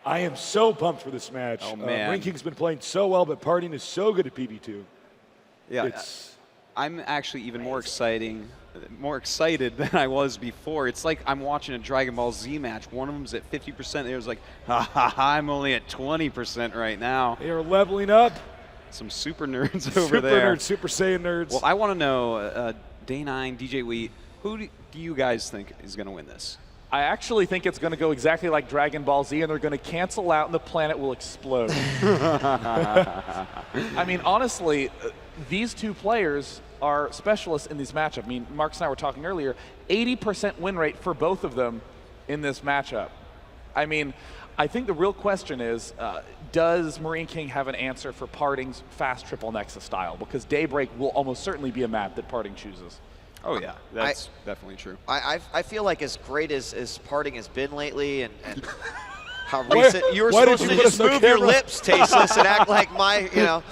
I am so pumped for this match. Oh, man. MarineKing's been playing so well, but Parting is so good at PB2. Yeah, I'm actually even more excited than I was before. It's like I'm watching a Dragon Ball Z match. One of them's at 50%. The other's like, ha ha ha, I'm only at 20% right now. They are leveling up. Some super nerds over there. Super Saiyan nerds. Well, I want to know, Day9, DJ Wheat, who do you guys think is going to win this? I actually think it's going to go exactly like Dragon Ball Z, and they're going to cancel out and the planet will explode. I mean, honestly, these two players are specialists in this matchup. I mean, Marcus and I were talking earlier, 80% win rate for both of them in this matchup. I mean, I think the real question is, does MarineKing have an answer for Parting's fast triple Nexus style? Because Daybreak will almost certainly be a map that Parting chooses. Oh, yeah, that's definitely true. I feel like as great as Parting has been lately and how recent, you were supposed to just move your lips, Tasteless, and act like I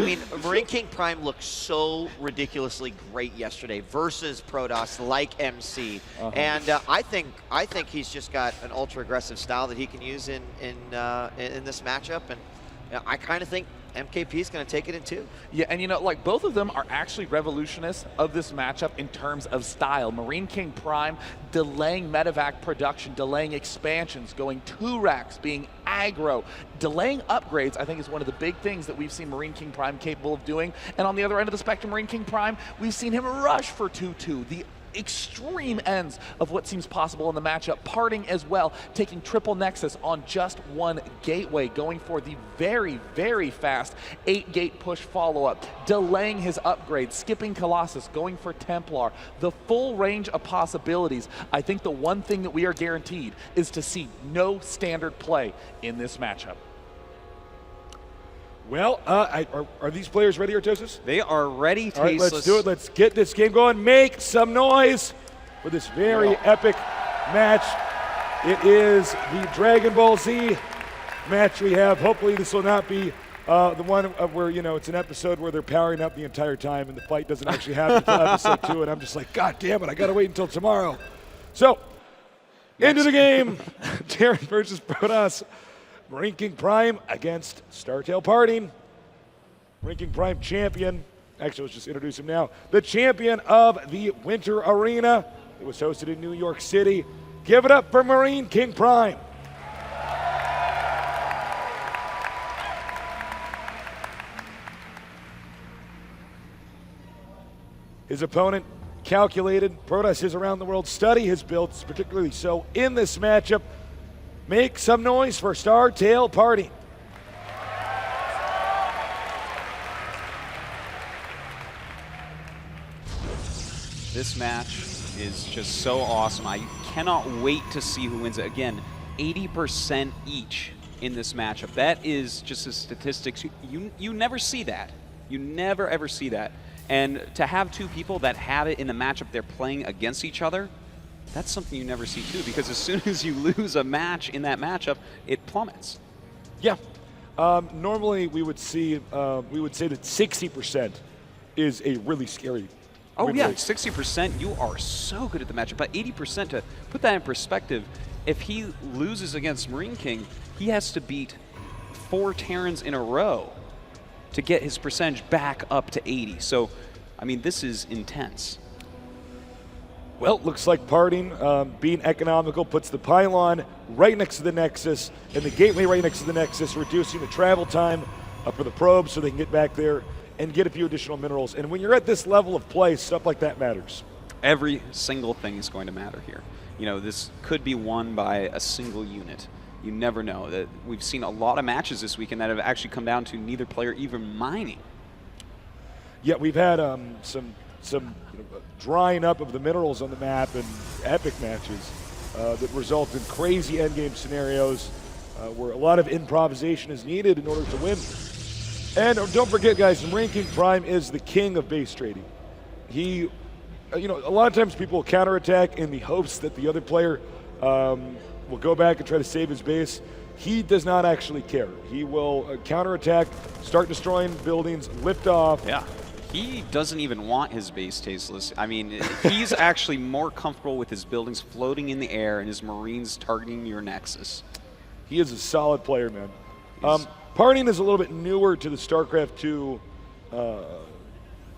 mean, MarineKing Prime looked so ridiculously great yesterday versus Protoss, like MC. And I think he's just got an ultra-aggressive style that he can use in this matchup. And I kind of think MKP is going to take it in two. Yeah, and you know, like both of them are actually revolutionists of this matchup in terms of style. MarineKing Prime delaying medevac production, delaying expansions, going 2 racks, being aggro, delaying upgrades, I think is one of the big things that we've seen MarineKing Prime capable of doing. And on the other end of the spectrum, MarineKing Prime, we've seen him rush for 2-2. The extreme ends of what seems possible in the matchup. Parting as well, taking triple Nexus on just one gateway, going for the very, very fast 8-gate push follow-up, delaying his upgrade, skipping Colossus, going for Templar. The full range of possibilities. I think the one thing that we are guaranteed is to see no standard play in this matchup. Well, are these players ready, Artosis? They are ready, Tasteless. All right, let's do it. Let's get this game going. Make some noise for this very epic match. It is the Dragon Ball Z match we have. Hopefully this will not be the one where, you know, it's an episode where they're powering up the entire time and the fight doesn't actually happen until episode 2, and I'm just like, God damn it, I got to wait until tomorrow. So, into the game. Terran versus Protoss. MarineKing Prime against StarTale Parting. MarineKing Prime champion. Actually, let's just introduce him now. The champion of the Winter Arena. It was hosted in New York City. Give it up for MarineKing Prime. His opponent, calculated. Protoss is around the world. Study his builds, particularly so in this matchup. Make some noise for StarTale Parting. This match is just so awesome. I cannot wait to see who wins it. Again, 80% each in this matchup. That is just a statistics. You never see that. You never ever see that. And to have two people that have it in the matchup they're playing against each other, that's something you never see too, because as soon as you lose a match in that matchup, it plummets. Yeah. Normally we would say that 60% is a really scary. Oh yeah, 60%, you are so good at the matchup. But 80%, to put that in perspective, if he loses against MarineKing, he has to beat 4 Terrans in a row to get his percentage back up to 80. So, I mean, this is intense. Well, looks like Parting, being economical, puts the pylon right next to the Nexus and the gateway right next to the Nexus, reducing the travel time for the probes so they can get back there and get a few additional minerals. And when you're at this level of play, stuff like that matters. Every single thing is going to matter here. You know, this could be won by a single unit. You never know. We've seen a lot of matches this weekend that have actually come down to neither player even mining. Yeah, we've had some drying up of the minerals on the map and epic matches that result in crazy endgame scenarios where a lot of improvisation is needed in order to win. And don't forget, guys, MarineKing Prime is the king of base trading. He, you know, a lot of times people will counterattack in the hopes that the other player will go back and try to save his base. He does not actually care. He will counterattack, start destroying buildings, lift off. Yeah. He doesn't even want his base Tasteless. I mean, he's actually more comfortable with his buildings floating in the air and his Marines targeting your Nexus. He is a solid player, man. Parting is a little bit newer to the StarCraft 2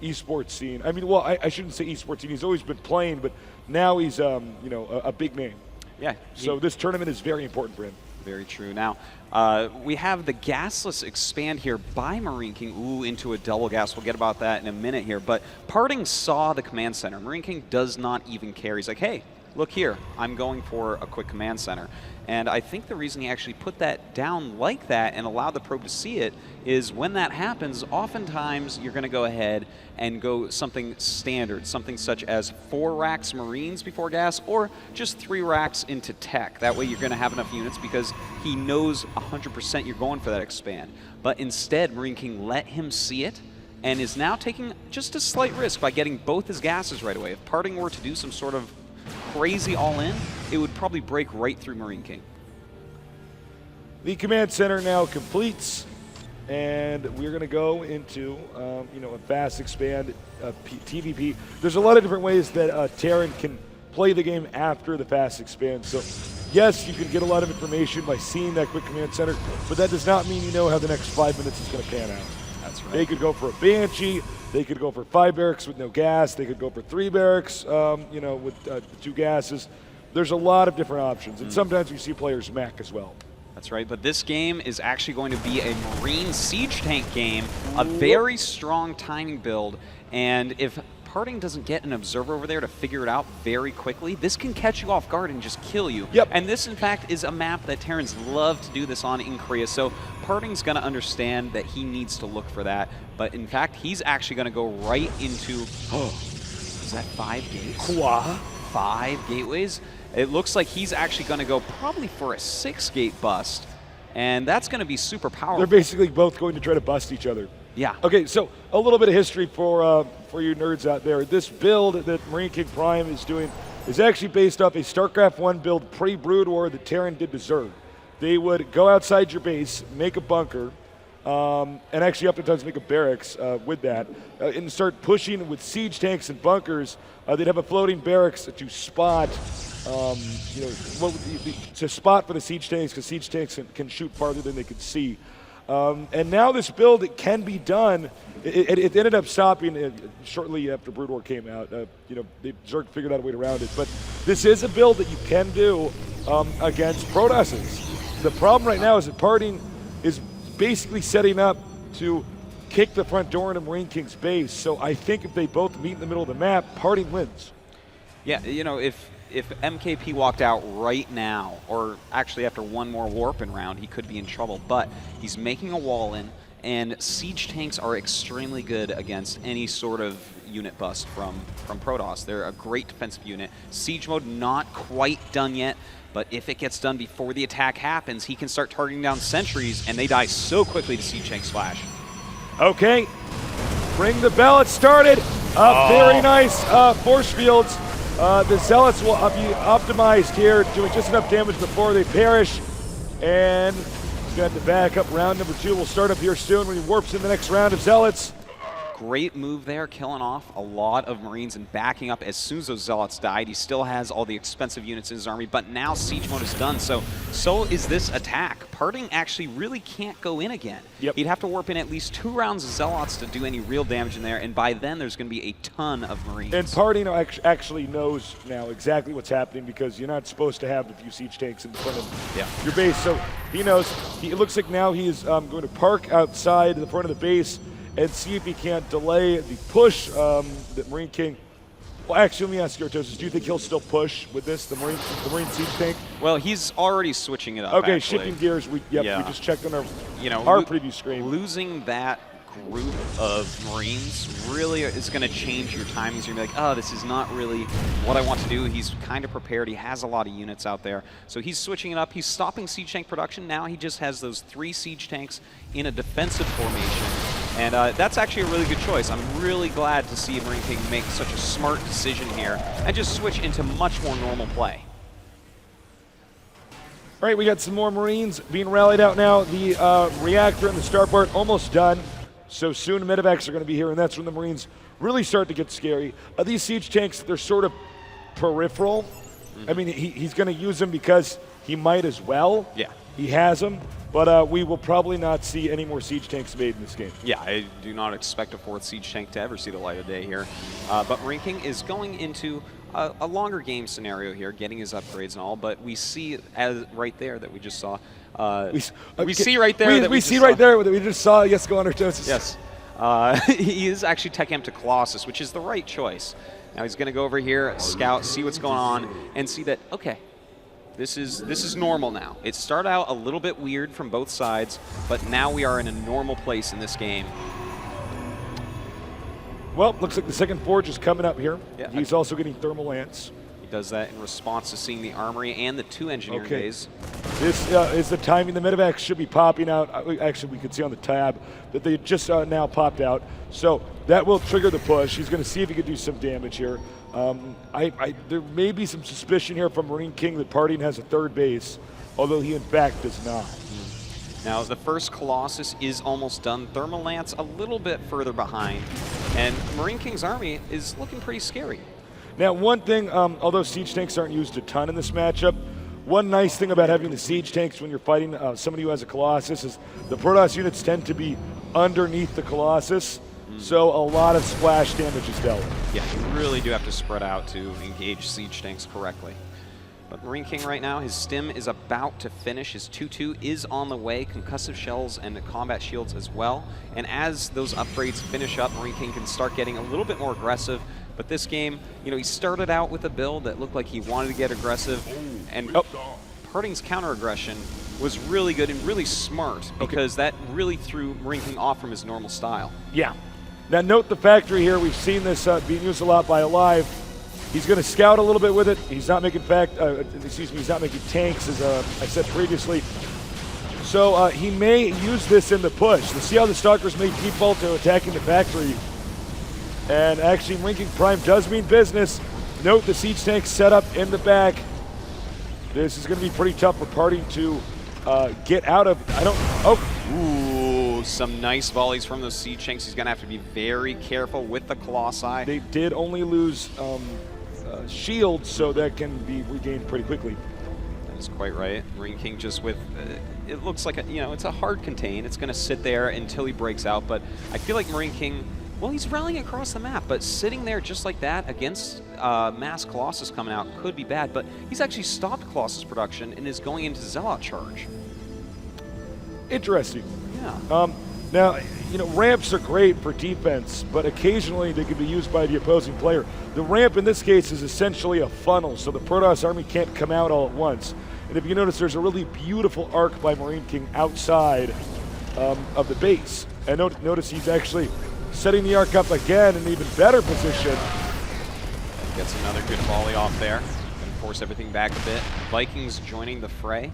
esports scene. I mean, well, I shouldn't say esports scene. He's always been playing, but now he's a big name. Yeah. So this tournament is very important for him. Very true. Now, we have the gasless expand here by MarineKing. Ooh, into a double gas. We'll get about that in a minute here. But Parting saw the command center. MarineKing does not even care. He's like, hey, look here. I'm going for a quick command center. And I think the reason he actually put that down like that and allowed the probe to see it is when that happens, oftentimes you're going to go ahead and go something standard, something such as 4 racks Marines before gas or just 3 racks into tech. That way you're going to have enough units because he knows 100% you're going for that expand. But instead, MarineKing let him see it and is now taking just a slight risk by getting both his gases right away. If Parting were to do some sort of crazy all-in, it would probably break right through MarineKing. The command center now completes, and we're going to go into a fast expand TVP. There's a lot of different ways that Terran can play the game after the fast expand. So yes, you can get a lot of information by seeing that quick command center, but that does not mean you know how the next 5 minutes is going to pan out. That's right. They could go for a Banshee. They could go for 5 barracks with no gas. They could go for 3 barracks, with 2 gases. There's a lot of different options, and sometimes you see players mech as well. That's right, but this game is actually going to be a Marine siege tank game, a very strong timing build, and if Parting doesn't get an observer over there to figure it out very quickly, this can catch you off guard and just kill you. Yep. And this, in fact, is a map that Terrans love to do this on in Korea, so Parting's going to understand that he needs to look for that, but in fact, he's actually going to go right into, is that 5 gates? Quoi? 5 gateways? It looks like he's actually going to go probably for a 6-gate bust, and that's going to be super powerful. They're basically both going to try to bust each other. Yeah. Okay, so a little bit of history for you nerds out there. This build that MarineKing Prime is doing is actually based off a StarCraft 1 build pre-Brood War that Terran did to Zerg. They would go outside your base, make a bunker, and actually oftentimes make a barracks with that, and start pushing with siege tanks and bunkers. They'd have a floating barracks to spot, to spot for the siege tanks, because siege tanks can shoot farther than they could see. And now this build, it can be done. It ended up stopping shortly after Brood War came out. Zerg figured out a way around it. But this is a build that you can do against Protosses. The problem right now is that Parting is basically setting up to kick the front door into MarineKing's base. So I think if they both meet in the middle of the map, Parting wins. Yeah, if MKP walked out right now, or actually after one more warping round, he could be in trouble. But he's making a wall in, and siege tanks are extremely good against any sort of unit bust from Protoss. They're a great defensive unit. Siege mode not quite done yet, but if it gets done before the attack happens, he can start targeting down sentries, and they die so quickly to siege tank splash. Okay, ring the bell. It started. Very nice force fields. The Zealots will be optimized here, doing just enough damage before they perish. And he's got to back up. Round number 2 will start up here soon when he warps in the next round of Zealots. Great move there, killing off a lot of Marines and backing up as soon as those Zealots died. He still has all the expensive units in his army, but now siege mode is done, so is this attack. Parting actually really can't go in again. Yep. He'd have to warp in at least 2 rounds of Zealots to do any real damage in there, and by then there's going to be a ton of Marines. And Parting actually knows now exactly what's happening, because you're not supposed to have a few siege tanks in front of your base. So he knows. It looks like now he is going to park outside the front of the base and see if he can't delay the push that MarineKing. Well, actually, let me ask you, Artosis, do you think he'll still push with this, the Marine siege tank? Well, he's already switching it up. Okay, actually. shifting gears. We just checked on our preview screen. Losing that group of Marines really is going to change your timings. You're going to be like, oh, this is not really what I want to do. He's kind of prepared. He has a lot of units out there. So he's switching it up. He's stopping siege tank production. Now he just has those 3 siege tanks in a defensive formation. And that's actually a really good choice. I'm really glad to see MarineKing make such a smart decision here and just switch into much more normal play. All right, we got some more Marines being rallied out now. The reactor and the starport almost done. So soon medevacs are going to be here, and that's when the Marines really start to get scary. These siege tanks, they're sort of peripheral. I mean, he's going to use them because he might as well. Yeah. He has them, but we will probably not see any more siege tanks made in this game. Yeah, I do not expect a 4th siege tank to ever see the light of day here. But MarineKing is going into a longer game scenario here, getting his upgrades and all, but we see right there that we just saw. We see right there that we see right there that we just saw. Yes, go on, Artosis. Yes. He is actually tech amp to Colossus, which is the right choice. Now he's going to go over here, scout, see what's going on, and see that, okay, this is normal now. It started out a little bit weird from both sides, but now we are in a normal place in this game. Well, looks like the second forge is coming up here. Yeah, he's also getting thermal lance. He does that in response to seeing the armory and the 2 engineer bays. This is the timing. The medevacs should be popping out. Actually, we can see on the tab that they just now popped out. So that will trigger the push. He's going to see if he can do some damage here. There may be some suspicion here from MarineKing that Parting has a 3rd base, although he in fact does not. Now the first Colossus is almost done. Thermal Lance a little bit further behind, and MarineKing's army is looking pretty scary. Now one thing, although siege tanks aren't used a ton in this matchup, one nice thing about having the siege tanks when you're fighting somebody who has a Colossus is the Protoss units tend to be underneath the Colossus, so a lot of splash damage is dealt. Yeah, you really do have to spread out to engage siege tanks correctly. But MarineKing right now, his stim is about to finish. His 2-2 is on the way, concussive shells and combat shields as well. And as those upgrades finish up, MarineKing can start getting a little bit more aggressive. But this game, you know, he started out with a build that looked like he wanted to get aggressive. And Parting's counter-aggression was really good and really smart because that really threw MarineKing off from his normal style. Yeah. Now note the factory here. We've seen this being used a lot by Alive. He's going to scout a little bit with it. He's not making he's not making tanks, as I said previously. So he may use this in the push. Let's see how the Stalkers may default to attacking the factory. And actually, MarineKing Prime does mean business. Note the siege tank set up in the back. This is going to be pretty tough for Party to get out of. Ooh, some nice volleys from those siege tanks. He's going to have to be very careful with the Colossi. They did only lose shields, so that can be regained pretty quickly. That is quite right. MarineKing just with, it looks like, it's a hard contain. It's going to sit there until he breaks out, but I feel like MarineKing, well, he's rallying across the map, but sitting there just like that against mass Colossus coming out could be bad, but he's actually stopped Colossus production and is going into Zealot charge. Interesting. Yeah. Now, ramps are great for defense, but occasionally they can be used by the opposing player. The ramp in this case is essentially a funnel, so the Protoss army can't come out all at once. And if you notice, there's a really beautiful arc by MarineKing outside of the base. And notice he's actually setting the arc up again in an even better position. Gets another good volley off there. Gonna force everything back a bit. Vikings joining the fray.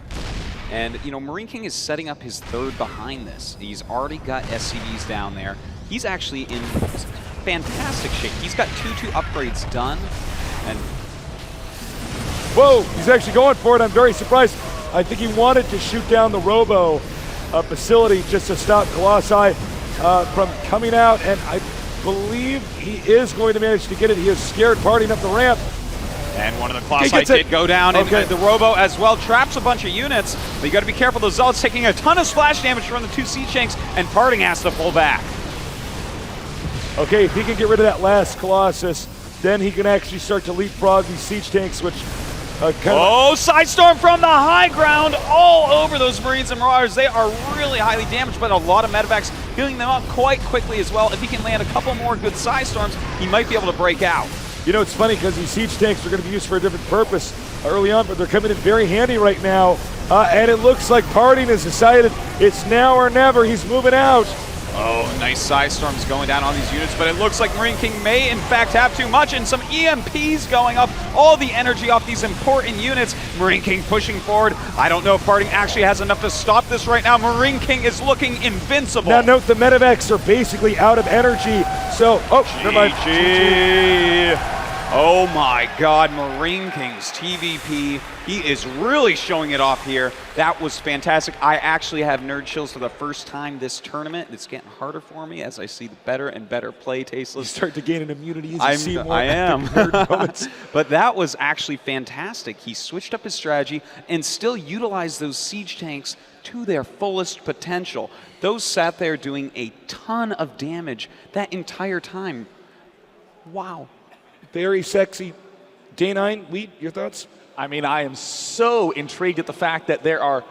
And, MarineKing is setting up his 3rd behind this. He's already got SCVs down there. He's actually in fantastic shape. He's got 2-2 upgrades done. And whoa, he's actually going for it. I'm very surprised. I think he wanted to shoot down the Robo facility just to stop Colossi from coming out. And I believe he is going to manage to get it. He is scared partying up the ramp. And one of the Colossi did go down, and the Robo as well traps a bunch of units. But you got to be careful. Those Zealots taking a ton of splash damage from the 2 siege tanks, and Parting has to pull back. Okay, if he can get rid of that last Colossus, then he can actually start to leapfrog these siege tanks, which Side Storm from the high ground all over those Marines and Marauders. They are really highly damaged, but a lot of medevacs healing them up quite quickly as well. If he can land a couple more good Side Storms, he might be able to break out. It's funny because these siege tanks are going to be used for a different purpose early on, but they're coming in very handy right now. And it looks like Parting has decided it's now or never. He's moving out. Oh, nice Side Storms going down on these units, but it looks like MarineKing may in fact have too much, and some EMPs going up, all the energy off these important units. MarineKing pushing forward. I don't know if Parting actually has enough to stop this right now. MarineKing is looking invincible. Now note the medevacs are basically out of energy, so, never mind. GG. Oh my God, MarineKing's TVP. He is really showing it off here. That was fantastic. I actually have nerd chills for the first time this tournament. It's getting harder for me as I see the better and better play, Tasteless. You start to gain an immunity as you see more I am. nerd moments. But that was actually fantastic. He switched up his strategy and still utilized those siege tanks to their fullest potential. Those sat there doing a ton of damage that entire time. Wow. Very sexy. Day 9, Lead, your thoughts? I mean, I am so intrigued at the fact that there are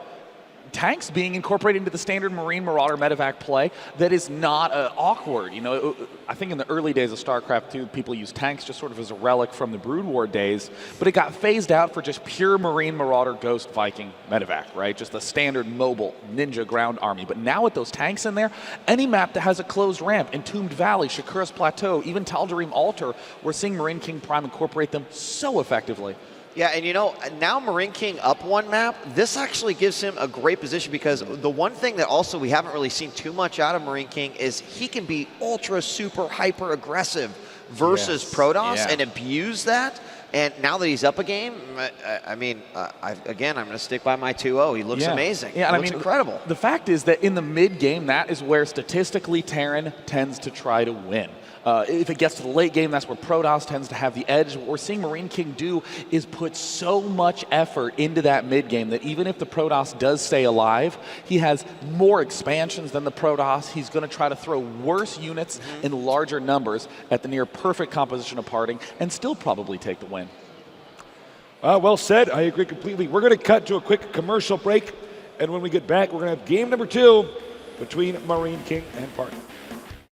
tanks being incorporated into the standard Marine Marauder medevac play that is not awkward. You know, I think in the early days of StarCraft 2, people used tanks just sort of as a relic from the Brood War days, but it got phased out for just pure Marine Marauder Ghost Viking medevac, right? Just the standard mobile ninja ground army. But now with those tanks in there, any map that has a closed ramp, Entombed Valley, Shakuras Plateau, even Tal'Darim Altar, we're seeing MarineKing Prime incorporate them so effectively. Yeah, and you know, now MarineKing up one map, this actually gives him a great position because the one thing that also we haven't really seen too much out of MarineKing is he can be ultra, super, hyper aggressive versus Protoss and abuse that. And now that he's up a game, I mean, again, I'm going to stick by my 2-0. He looks amazing. Yeah, he looks incredible. The fact is that in the mid-game, that is where statistically Terran tends to try to win. If it gets to the late game, that's where Protoss tends to have the edge. What we're seeing MarineKing do is put so much effort into that mid-game that even if the Protoss does stay alive, he has more expansions than the Protoss. He's going to try to throw worse units in larger numbers at the near-perfect composition of parting and still probably take the win. Well said. I agree completely. We're going to cut to a quick commercial break, and when we get back, we're going to have game number 2 between MarineKing and Party.